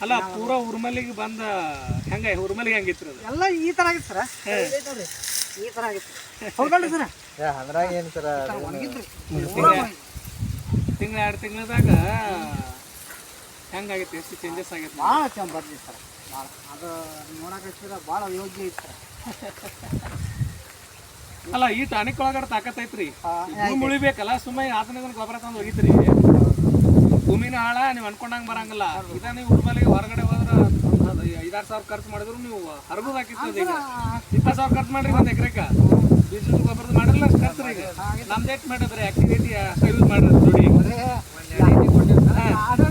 ಅಲ್ಲ ಪೂರಾ ಉರ್ಮಲಿಗೆ ಬಂದ ಹೆಂಗ ಉರ್ಮಲಿಗೆ ಹೆಂಗಿತ್ತು ಅದು ಎಲ್ಲ ಈ ಥರ ಆಗಿತ್ತು ಸರ ಈ ಥರ ಆಗಿತ್ತು ಹೌದಲ್ರಿ ಸರ ಅದ್ರಾಗ ಏನು ಸರ ಒಣಗಿದ್ರಿ ತಿಂಗಳ 2 ತಿಂಗಳದಾಗ ಹೆಂಗಾಗೈತೆ ಎಷ್ಟು ಚೇಂಜಸ್ ಆಗೈತೆ ಭಾಳ ಚಂದ ಬರ್ಲಿ ಸರ್ ಭಾಳ ಅದು ನೋಡಕ್ಕೆ ಭಾಳ ಯೋಗ್ಯ ಐತೆ ಸರ್ ಅಲ್ಲ ಈ ಟಾನಿಕ್ ಒಳಗಡೆ ತಾಕತ್ತೈತ್ರಿ ಭೂಮಿ ಉಳಿಬೇಕಲ್ಲ ಸುಮ್ಮನೆ ಆತನಿಗೆ ಗೊಬ್ಬರ ತಂದು ಹೋಗಿತ್ರಿ ಭೂಮಿನ ಹಾಳ ನೀವು ಅನ್ಕೊಂಡಂಗೆ ಬರಂಗಿಲ್ಲ ಇದ ನೀವು ಉರ್ಮಲಿಗೆ ಹೊರಗಡೆ ಹೋದ್ರೆ 5,000-6,000 ಖರ್ಚು ಮಾಡಿದ್ರು ನೀವು ಹರಗೋದು ಹಾಕಿರ್ತದೆ ಈಗ 20,000 ಖರ್ಚು ಮಾಡ್ರಿ ಒಂದು ಎಕರೆಕ ಬೀಜದ ಗೊಬ್ಬರದ ಮಾಡಿರಲ್ಲ ಅಷ್ಟು ಖರ್ಚು ಈಗ ನಮ್ದು ಎಷ್ಟು ಮಾಡಿದ್ರೆ ಆಕ್ಟಿವಿಟಿ ಅಷ್ಟು ಯೂಸ್ ಮಾಡಿರಿ ನೋಡಿ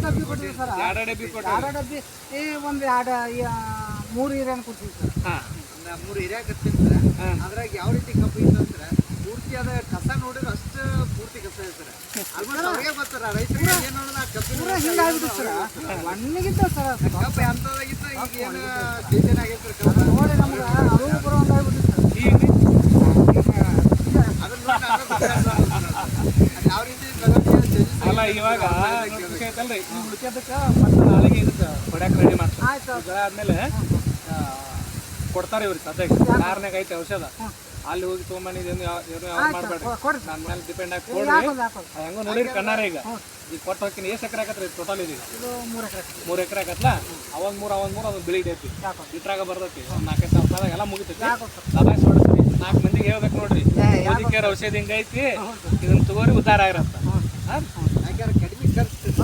ಡಬ್ಬಿ ಕೊಟ್ಟಿವಿ ಸರ್ 2 ಡಬ್ಬಿ ಕೊಟ್ಟು ಡಬ್ಬಿ ಒಂದು 3 ಹಿರಿಯನ್ ಕೊಡ್ತೀವಿ ಸರ್ ಹಾಂ 3 ಹಿರಿಯ ಕಟ್ತೀನಿ ಸರ್ ಅದ್ರಾಗ ಯಾವ ರೀತಿ ಕಬ್ಬು ಇತ್ತಂದ್ರೆ ಪೂರ್ತಿ ಅದ ಕಸ ನೋಡಿದ್ರೆ ಅಷ್ಟು ಪೂರ್ತಿ ಕಸ ಇದೆ ಸರ್ ಆಲ್ಮೋಸ್ಟ್ ಅವ್ರಿಗೆ ಬರ್ತಾರ ರೈತರಿಗೆ ಏನು ನೋಡಿದ್ರೆ ಕಬ್ಬಿನ ಹಿಂಗಾಗ್ಬಿಟ್ಟು ಸರ್ ಒಣಗಿತ್ತು ಸರ್ ಕಬ್ಬು ಎಂಥದಾಗಿತ್ತು ಈಗ ಏನು ಚೇಂಜನ್ ಆಗೈತೆ ಸರ್ ಕಬ್ಬು ನೋಡಿ ನಮ್ಗೆ ಅರಿವು ಬರೋ ಹಂಗಾಗ್ಬಿಟ್ಟು ಸರ್ ಈಗ ಅದನ್ನ ಯಾವ ರೀತಿ ಚೇಂಜಸ್ ಅಲ್ಲ ಇವಾಗ ಖುಷಿ ಆಯ್ತಲ್ರಿ ನೀವು ಉಳಿಸೋದಕ್ಕೆ ಮತ್ತೆ ನಾಳೆಗೆ ಇದಕ್ಕೆ ಹೊಡ್ಯಾಕ ರೆಡಿ ಮಾಡ್ತಾರೆ ಆಯ್ತು ಬೆಳೆ ಆದ್ಮೇಲೆ ಕೊಡ್ತಾರೆ ಇವ್ರಿಗೆ ಸದ್ಯಕ್ಕೆ ಕಾರ್ನಾಗ ಐತೆ ಔಷಧ ಅಲ್ಲಿ ಹೋಗಿ ತೊಗೊಂಬಂದಿದ್ದೇನು ಯಾವ ಮಾಡಬೇಡ್ರಿ ಕೊಡ್ರಿ ನನ್ನ ಮೇಲೆ ಡಿಪೆಂಡ್ ಆಗಿ ಕೊಡ್ರಿ ಹಾಕೋದು ಹಾಕೋದು ಹೆಂಗೋ ನೋಡಿರಿ ಕಣ್ಣಾರ ಈಗ ಈಗ ಕೊಟ್ಟು ಹೋಗ್ತೀನಿ ಎಷ್ಟು ಎಕರೆ ಆಗತ್ತೆ ರೀ ಟೋಟಲ್ ಇದೀಗ ಇದು 3 ಎಕರೆ 3 ಎಕರೆ ಆಗತ್ತಲ್ಲ ಅವಾಗ 3 ಅದು ಬೆಳಿತೈತಿ ಇಟ್ರಾಗ ಬರ್ತೈತಿ ಒಂದು 4-5 ಸಾವಿರ ಎಲ್ಲ ಮುಗಿತೈತಿ ದಬಾಯಿಸಿ ಹೊಡ್ತೀವಿ 4 ಮಂದಿಗೆ ಹೇಳ್ಬೇಕು ನೋಡ್ರಿ ಔಷಧಿ ಹಿಂಗೈತಿ ಇದನ್ನ ತಗೋರಿ ಉದ್ದಾರ ಆಗಿರತ್ತ